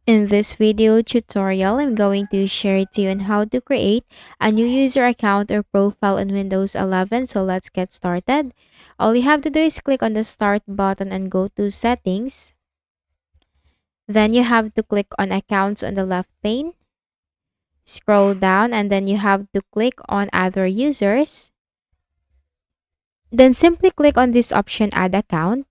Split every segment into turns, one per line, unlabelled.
In this video tutorial, I'm going to share to you on how to create a new user account or profile in Windows 11. So let's get started. All you have to do is click on the Start button and go to Settings. Then you have to click on Accounts on the left pane. Scroll down and then you have to click on Other Users. Then simply click on this option Add Account.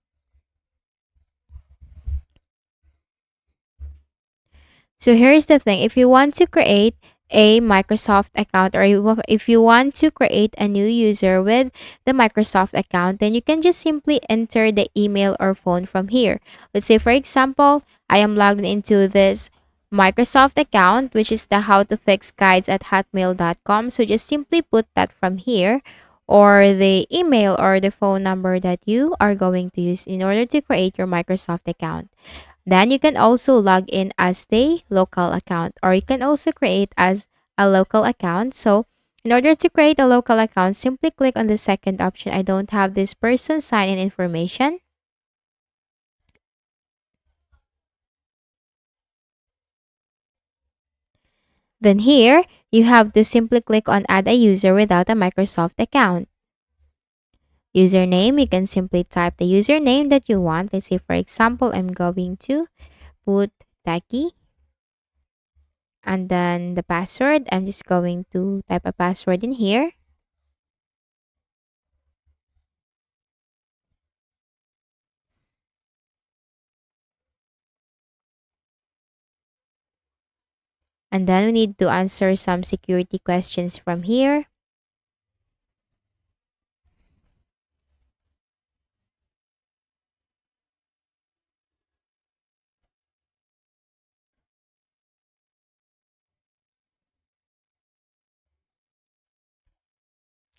So here's the thing. If you want to create a Microsoft account or if you want to create a new user with the Microsoft account, then you can just simply enter the email or phone from here. Let's say, for example, I am logged into this Microsoft account, which is the how to fix guides at hotmail.com. So just simply put that from here or the email or the phone number that you are going to use in order to create your Microsoft account. Then you can also log in as the local account or you can also create as a local account. So in order to create a local account, simply click on the second option. I don't have this person sign in information. Then here, you have to simply click on add a user without a Microsoft account. Username, you can simply type the username that you want. Let's say, for example, I'm going to put Taki. And then the password, I'm just going to type a password in here. And then we need to answer some security questions from here.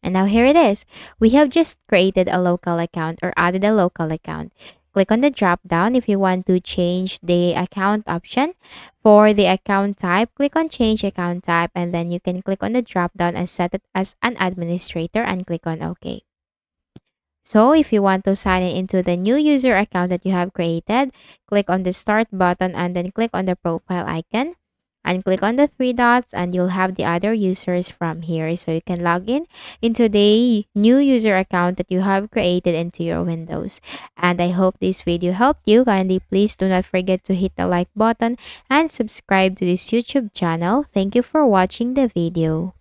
And now here it is. We have just created a local account or added a local account. Click on the drop down if you want to change the account option. For the account type, click on change account type and then you can click on the drop down and set it as an administrator and click on OK. So if you want to sign in into the new user account that you have created, click on the start button and then click on the profile icon and click on the three dots and you'll have the other users from here. So you can log in into the new user account that you have created into your Windows. And I hope this video helped you. Kindly please do not forget to hit the like button and subscribe to this YouTube channel. Thank you for watching the video.